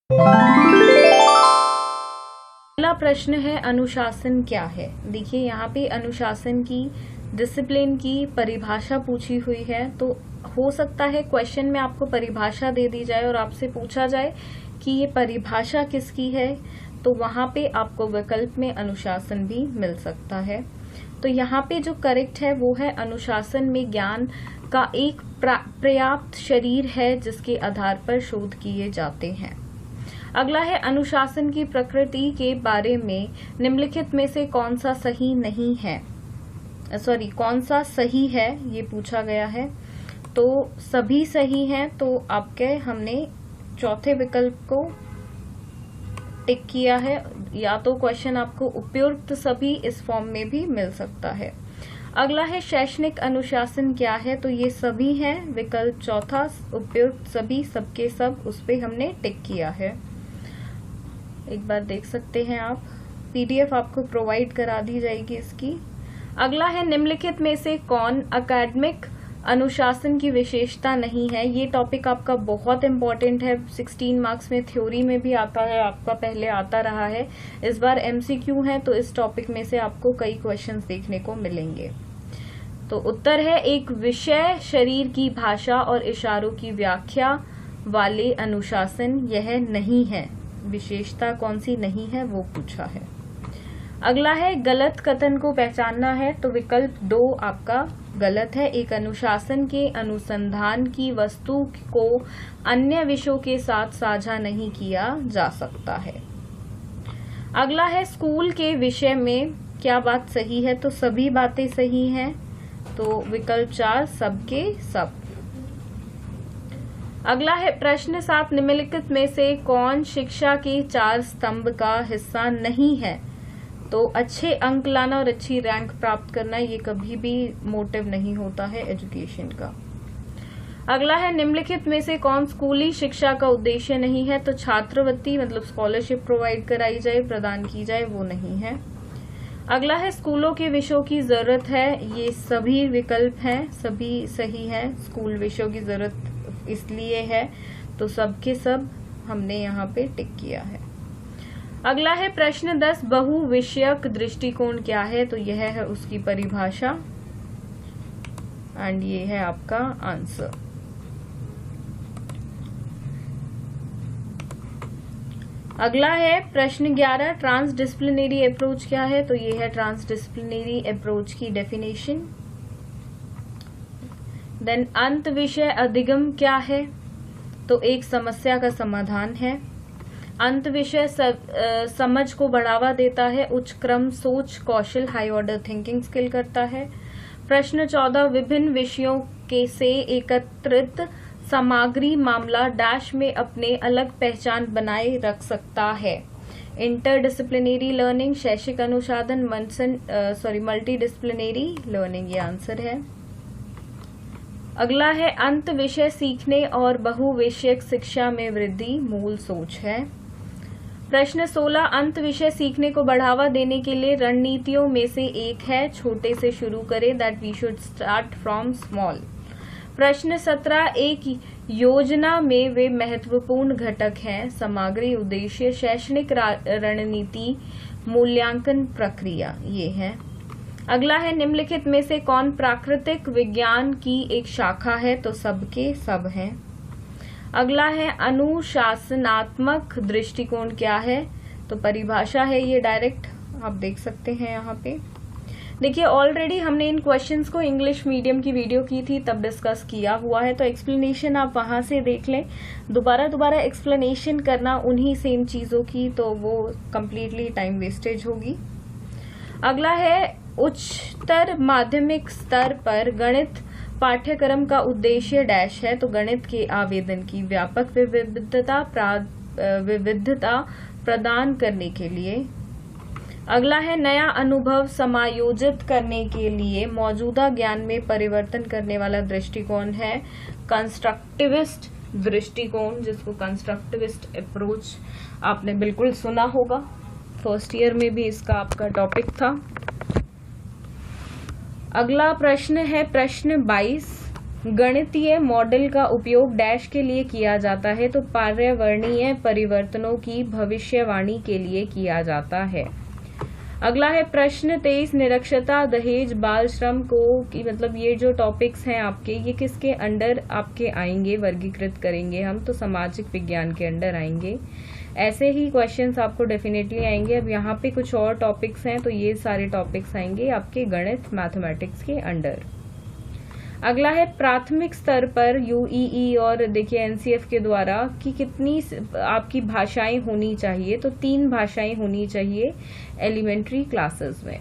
पहला प्रश्न है अनुशासन क्या है। देखिए यहाँ पे अनुशासन की, डिसिप्लिन की परिभाषा पूछी हुई है। तो हो सकता है क्वेश्चन में आपको परिभाषा दे दी जाए और आपसे पूछा जाए कि ये परिभाषा किसकी है, तो वहां पे आपको विकल्प में अनुशासन भी मिल सकता है। तो यहाँ पे जो करेक्ट है वो है अनुशासन में ज्ञान का एक पर्याप्त शरीर है जिसके आधार पर शोध किए जाते हैं। अगला है अनुशासन की प्रकृति के बारे में निम्नलिखित में से कौन सा सही नहीं है, कौन सा सही है ये पूछा गया है। तो सभी सही हैं, तो आपके हमने चौथे विकल्प को टिक किया है। या तो क्वेश्चन आपको उपयुक्त सभी इस फॉर्म में भी मिल सकता है। अगला है शैक्षणिक अनुशासन क्या है, तो ये सभी हैं। विकल्प चौथा उपयुक्त सभी, सबके सब, उस पे हमने टिक किया है। एक बार देख सकते हैं आप, पीडीएफ आपको प्रोवाइड करा दी जाएगी इसकी। अगला है निम्नलिखित में से कौन एकेडमिक अनुशासन की विशेषता नहीं है। ये टॉपिक आपका बहुत इंपॉर्टेंट है, 16 मार्क्स में थ्योरी में भी आता है, आपका पहले आता रहा है, इस बार एमसीक्यू है, तो इस टॉपिक में से आपको कई क्वेश्चंस देखने को मिलेंगे। तो उत्तर है एक विषय शरीर की भाषा और इशारों की व्याख्या वाले अनुशासन यह नहीं है। विशेषता कौन सी नहीं है वो पूछा है। अगला है गलत कथन को पहचानना है, तो विकल्प 2 आपका गलत है। एक अनुशासन के अनुसंधान की वस्तु को अन्य विषयों के साथ साझा नहीं किया जा सकता है। अगला है स्कूल के विषय में क्या बात सही है, तो सभी बातें सही हैं, तो विकल्प 4 सबके सब। अगला है प्रश्न 7 निम्नलिखित में से कौन शिक्षा के 4 स्तंभ का हिस्सा नहीं है। तो अच्छे अंक लाना और अच्छी रैंक प्राप्त करना ये कभी भी मोटिव नहीं होता है एजुकेशन का। अगला है निम्नलिखित में से कौन स्कूली शिक्षा का उद्देश्य नहीं है, तो छात्रवृत्ति मतलब स्कॉलरशिप प्रोवाइड कराई जाए, प्रदान की जाए, वो नहीं है। अगला है स्कूलों के विषयों की जरूरत है, ये सभी विकल्प हैं, सभी सही हैं। स्कूल विषयों की जरूरत इसलिए है, तो सबके सब हमने यहाँ पे टिक किया है। अगला है प्रश्न 10 बहुविषयक दृष्टिकोण क्या है, तो यह है उसकी परिभाषा एंड ये है आपका आंसर। अगला है प्रश्न 11 ट्रांसडिसिप्लिनरी अप्रोच क्या है, तो ये है ट्रांसडिसिप्लिनरी अप्रोच की डेफिनेशन। देन अंत विषय अधिगम क्या है, तो एक समस्या का समाधान है। अंत विषय समझ को बढ़ावा देता है, उच्च क्रम सोच कौशल हाई ऑर्डर थिंकिंग स्किल करता है। प्रश्न 14 विभिन्न विषयों के से एकत्रित सामग्री मामला डैश में अपने अलग पहचान बनाए रख सकता है। इंटरडिसिप्लिनरी लर्निंग, शैक्षिक अनुशासन, मल्टी डिसिप्लिनरी लर्निंग, ये आंसर है। अगला है अंत विषय सीखने और बहुविषयक शिक्षा में वृद्धि मूल सोच है। प्रश्न 16 अंत विषय सीखने को बढ़ावा देने के लिए रणनीतियों में से एक है छोटे से शुरू करें, that we should start from small. प्रश्न 17 एक योजना में वे महत्वपूर्ण घटक हैं सामग्री, उद्देश्य, शैक्षणिक रणनीति, मूल्यांकन प्रक्रिया, ये है। अगला है निम्नलिखित में से कौन प्राकृतिक विज्ञान की एक शाखा है, तो सबके सब हैं। अगला है अनुशासनात्मक दृष्टिकोण क्या है, तो परिभाषा है ये डायरेक्ट आप देख सकते हैं यहाँ पे। देखिए ऑलरेडी हमने इन क्वेश्चंस को इंग्लिश मीडियम की वीडियो की थी तब डिस्कस किया हुआ है, तो एक्सप्लेनेशन आप वहां से देख लें। दोबारा एक्सप्लेनेशन करना उन्हीं सेम चीजों की, तो वो कंप्लीटली टाइम वेस्टेज होगी। अगला है उच्चतर माध्यमिक स्तर पर गणित पाठ्यक्रम का उद्देश्य डैश है, तो गणित के आवेदन की व्यापक विविधता प्रदान करने के लिए। अगला है नया अनुभव समायोजित करने के लिए मौजूदा ज्ञान में परिवर्तन करने वाला दृष्टिकोण है कंस्ट्रक्टिविस्ट दृष्टिकोण, जिसको कंस्ट्रक्टिविस्ट अप्रोच आपने बिल्कुल सुना होगा, फर्स्ट ईयर में भी इसका आपका टॉपिक था। अगला प्रश्न है प्रश्न 22 गणितीय मॉडल का उपयोग डैश के लिए किया जाता है, तो पर्यावरणीय परिवर्तनों की भविष्यवाणी के लिए किया जाता है। अगला है प्रश्न 23, निरक्षरता, दहेज, बाल श्रम को कि मतलब ये जो टॉपिक्स हैं आपके, ये किसके अंडर आपके आएंगे, वर्गीकृत करेंगे हम, तो सामाजिक विज्ञान के अंडर आएंगे। ऐसे ही क्वेश्चंस आपको डेफिनेटली आएंगे। अब यहाँ पे कुछ और टॉपिक्स हैं, तो ये सारे टॉपिक्स आएंगे आपके गणित, मैथमेटिक्स के अंडर। अगला है प्राथमिक स्तर पर यूईई और देखिए एनसीएफ के द्वारा कि कितनी आपकी भाषाएं होनी चाहिए, तो 3 भाषाएं होनी चाहिए एलिमेंट्री क्लासेस में।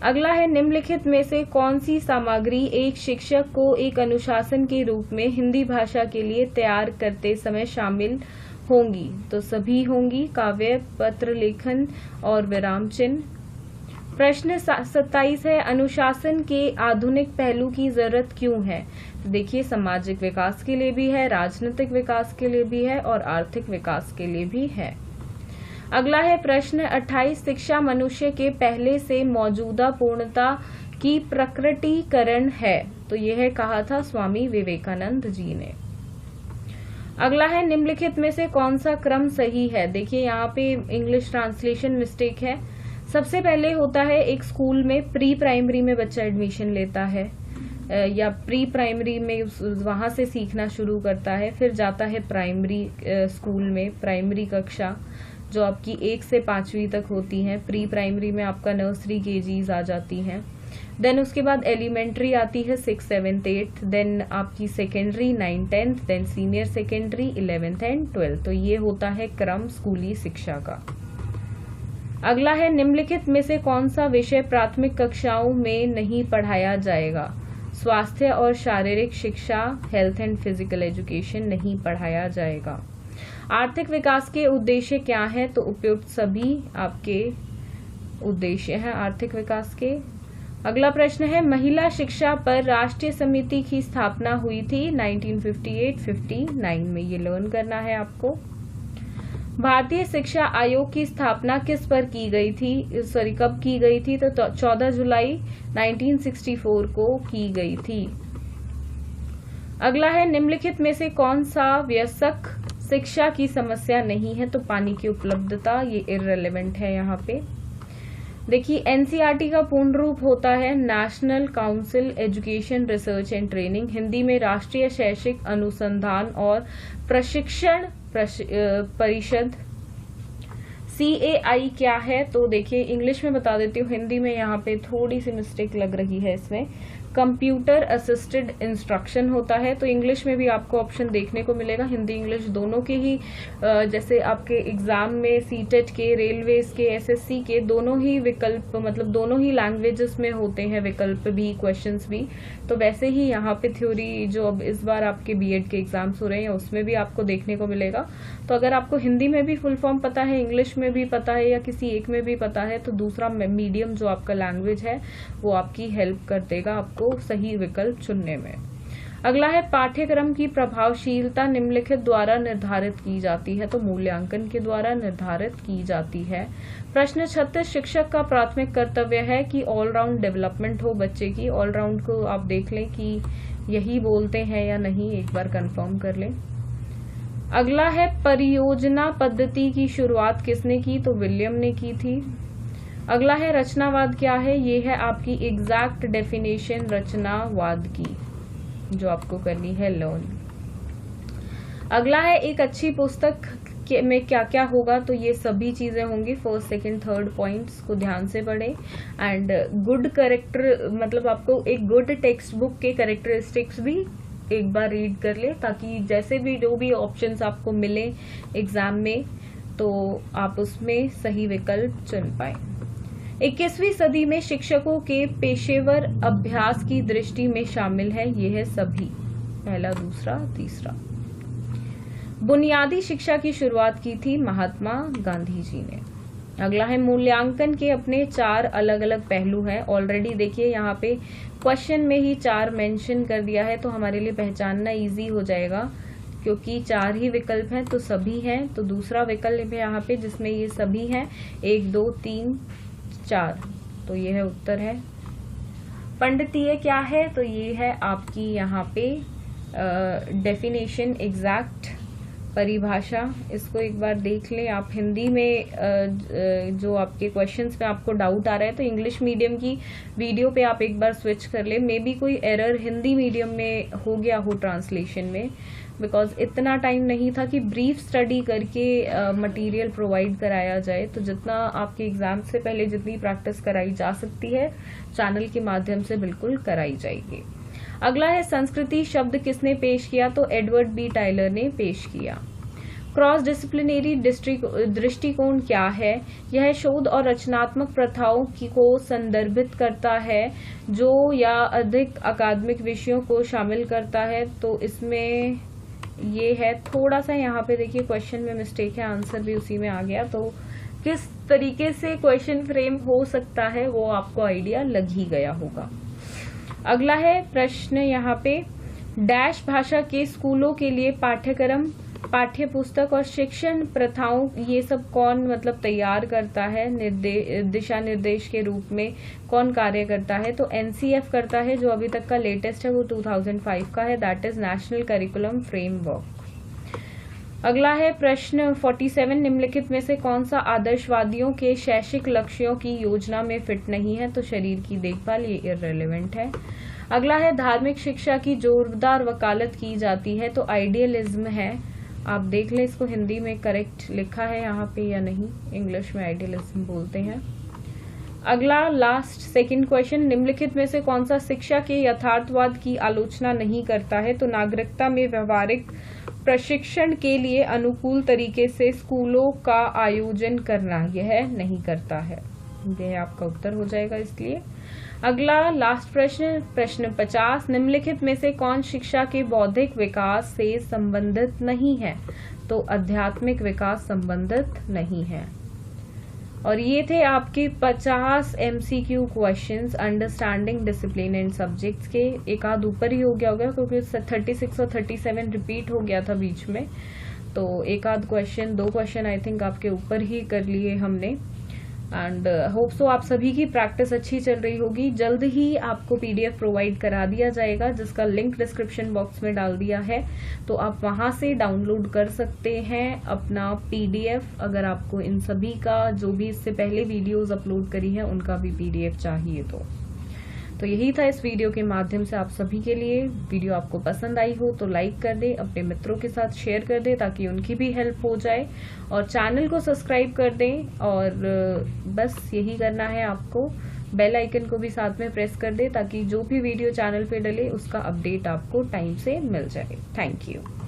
अगला है निम्नलिखित में से कौन सी सामग्री एक शिक्षक को एक अनुशासन के रूप में हिंदी भाषा के लिए तैयार करते समय शामिल होंगी, तो सभी होंगी, काव्य, पत्र लेखन और विराम चिन्ह। प्रश्न 27 है अनुशासन के आधुनिक पहलू की जरूरत क्यों है, तो देखिए सामाजिक विकास के लिए भी है, राजनीतिक विकास के लिए भी है और आर्थिक विकास के लिए भी है। अगला है प्रश्न 28, शिक्षा मनुष्य के पहले से मौजूदा पूर्णता की प्रकटीकरण है, तो यह कहा था स्वामी विवेकानंद जी ने। अगला है निम्नलिखित में से कौन सा क्रम सही है, देखिए यहाँ पे इंग्लिश ट्रांसलेशन मिस्टेक है। सबसे पहले होता है एक स्कूल में प्री प्राइमरी में बच्चा एडमिशन लेता है या प्री प्राइमरी में वहां से सीखना शुरू करता है, फिर जाता है प्राइमरी स्कूल में, प्राइमरी कक्षा जो आपकी 1 से 5वीं तक होती हैं। प्री प्राइमरी में आपका नर्सरी केजीज आ जाती हैं। देन उसके बाद एलिमेंट्री आती है 6, 7, 8, देन आपकी secondary 9, 10, then senior secondary 11th and 12th। तो ये होता है क्रम स्कूली शिक्षा का। अगला है निम्नलिखित में से कौन सा विषय प्राथमिक कक्षाओं में नहीं पढ़ाया जाएगा, स्वास्थ्य और शारीरिक शिक्षा, हेल्थ एंड फिजिकल एजुकेशन नहीं पढ़ाया जाएगा। आर्थिक विकास के उद्देश्य क्या है, तो उपयुक्त सभी आपके उद्देश्य हैं आर्थिक विकास के। अगला प्रश्न है महिला शिक्षा पर राष्ट्रीय समिति की स्थापना हुई थी 1958-59 में, ये लर्न करना है आपको। भारतीय शिक्षा आयोग की स्थापना किस पर की गई थी, कब की गई थी, तो 14 जुलाई 1964 को की गई थी। अगला है निम्नलिखित में से कौन सा वयस्क शिक्षा की समस्या नहीं है, तो पानी की उपलब्धता, ये इररिलेवेंट है यहाँ पे। देखिए एनसीईआरटी का पूर्ण रूप होता है national council education research and training, Hindi में राष्ट्रीय शैक्षिक अनुसंधान और प्रशिक्षण परिषद। CAI क्या है, तो देखिए इंग्लिश में बता देती हूँ, हिंदी में यहाँ पे थोड़ी सी मिस्टेक लग रही है इसमें। कंप्यूटर असिस्टेड इंस्ट्रक्शन होता है, तो इंग्लिश में भी आपको ऑप्शन देखने को मिलेगा, हिंदी इंग्लिश दोनों के ही। जैसे आपके एग्जाम में सीटेट के, रेलवेज के, SSC के दोनों ही विकल्प, मतलब दोनों ही लैंग्वेजेस में होते हैं विकल्प भी, क्वेश्चंस भी। तो वैसे ही यहाँ पे थ्योरी जो अब इस बार आपके बीएड के एग्जाम्स हो रहे हैं उसमें भी आपको देखने को मिलेगा। तो अगर आपको हिंदी में भी फुल फॉर्म पता है, इंग्लिश में भी पता है या किसी एक में भी पता है, तो दूसरा मीडियम जो आपका लैंग्वेज है वो आपकी हेल्प कर देगा आपको सही विकल्प चुनने में। अगला है पाठ्यक्रम की प्रभावशीलता निम्नलिखित द्वारा निर्धारित की जाती है, तो मूल्यांकन के द्वारा निर्धारित की जाती है। प्रश्न 36, शिक्षक का प्राथमिक कर्तव्य है कि ऑलराउंड डेवलपमेंट हो बच्चे की। ऑलराउंड को आप देख लें कि यही बोलते हैं या नहीं, एक बार कंफर्म कर लें। अगला है परियोजना पद्धति की शुरुआत किसने की, तो विलियम ने की थी। अगला है रचनावाद क्या है, ये है आपकी एग्जैक्ट डेफिनेशन रचनावाद की जो आपको करनी है लर्न। अगला है एक अच्छी पुस्तक में क्या क्या होगा, तो ये सभी चीजें होंगी। 1st, 2nd, 3rd पॉइंट्स को ध्यान से पढ़ें। एंड गुड करेक्टर, मतलब आपको एक गुड टेक्स्ट बुक के करेक्टरिस्टिक्स भी एक बार रीड कर ले, ताकि जैसे भी जो भी ऑप्शंस आपको मिले एग्जाम में तो आप उसमें सही विकल्प चुन पाए। 21वीं सदी में शिक्षकों के पेशेवर अभ्यास की दृष्टि में शामिल है, यह है सभी, पहला, दूसरा, तीसरा। बुनियादी शिक्षा की शुरुआत की थी महात्मा गांधी जी ने। अगला है मूल्यांकन के अपने 4 अलग अलग पहलू हैं। ऑलरेडी देखिए यहाँ पे क्वेश्चन में ही 4 मेंशन कर दिया है, तो हमारे लिए पहचानना इजी हो जाएगा क्योंकि 4 ही विकल्प हैं, तो सभी हैं। तो दूसरा विकल्प है यहाँ पे जिसमें ये सभी हैं, 1, 2, 3, 4, तो ये है उत्तर है। पंडितीय क्या है, तो ये है आपकी यहाँ पे डेफिनेशन, एग्जैक्ट परिभाषा। इसको एक बार देख लें आप। हिंदी में जो आपके क्वेश्चंस में आपको डाउट आ रहा है तो इंग्लिश मीडियम की वीडियो पे आप एक बार स्विच कर लें। मे बी कोई एरर हिंदी मीडियम में हो गया हो ट्रांसलेशन में, बिकॉज इतना टाइम नहीं था कि ब्रीफ स्टडी करके मटेरियल प्रोवाइड कराया जाए। तो जितना आपके एग्जाम से पहले जितनी प्रैक्टिस कराई जा सकती है चैनल के माध्यम से बिल्कुल कराई जाएगी। अगला है संस्कृति शब्द किसने पेश किया, तो एडवर्ड बी टाइलर ने पेश किया। क्रॉस डिसिप्लिनरी दृष्टिकोण क्या है, यह शोध और रचनात्मक प्रथाओं को संदर्भित करता है जो या अधिक अकादमिक विषयों को शामिल करता है। तो इसमें ये है, थोड़ा सा यहाँ पे देखिए क्वेश्चन में मिस्टेक है, आंसर भी उसी में आ गया। तो किस तरीके से क्वेश्चन फ्रेम हो सकता है वो आपको आइडिया लग ही गया होगा। अगला है प्रश्न यहाँ पे, डैश भाषा के स्कूलों के लिए पाठ्यक्रम, पाठ्य पुस्तक और शिक्षण प्रथाओं ये सब कौन मतलब तैयार करता है, दिशा निर्देश के रूप में कौन कार्य करता है, तो एनसीएफ करता है। जो अभी तक का लेटेस्ट है वो 2005 का है, that is national curriculum framework. अगला है प्रश्न 47, निम्नलिखित में से कौन सा आदर्शवादियों के शैक्षिक लक्ष्यों की योजना में फिट नहीं है, तो शरीर की देखभाल, ये इररिलेवेंट है। अगला है धार्मिक शिक्षा की जोरदार वकालत की जाती है, तो आइडियलिज्म है। आप देख लें इसको हिंदी में करेक्ट लिखा है यहाँ पे या नहीं, इंग्लिश में आइडियलिज्म बोलते हैं। अगला लास्ट सेकंड क्वेश्चन, निम्नलिखित में से कौन सा शिक्षा के यथार्थवाद की आलोचना नहीं करता है, तो नागरिकता में व्यवहारिक प्रशिक्षण के लिए अनुकूल तरीके से स्कूलों का आयोजन करना यह नहीं करता है। यह आपका उत्तर हो जाएगा इसलिए। अगला लास्ट प्रश्न, प्रश्न 50, निम्नलिखित में से कौन शिक्षा के बौद्धिक विकास से संबंधित नहीं है, तो आध्यात्मिक विकास संबंधित नहीं है। और ये थे आपके 50 MCQ questions understanding discipline and subjects के। एक आध ऊपर ही हो गया होगा क्योंकि 36 और 37 रिपीट हो गया था बीच में, तो एक आध क्वेश्चन, 2 क्वेश्चन आई थिंक आपके ऊपर ही कर लिए हमने। एंड होप सो आप सभी की प्रैक्टिस अच्छी चल रही होगी। जल्द ही आपको PDF प्रोवाइड करा दिया जाएगा जिसका लिंक डिस्क्रिप्शन बॉक्स में डाल दिया है, तो आप वहां से डाउनलोड कर सकते हैं अपना PDF। अगर आपको इन सभी का जो भी इससे पहले वीडियोस अपलोड करी है उनका भी PDF चाहिए तो यही था इस वीडियो के माध्यम से आप सभी के लिए। वीडियो आपको पसंद आई हो तो लाइक कर दे, अपने मित्रों के साथ शेयर कर दे ताकि उनकी भी हेल्प हो जाए, और चैनल को सब्सक्राइब कर दें। और बस यही करना है आपको, बेल आइकन को भी साथ में प्रेस कर दे ताकि जो भी वीडियो चैनल पे डले उसका अपडेट आपको टाइम से मिल जाए। Thank you.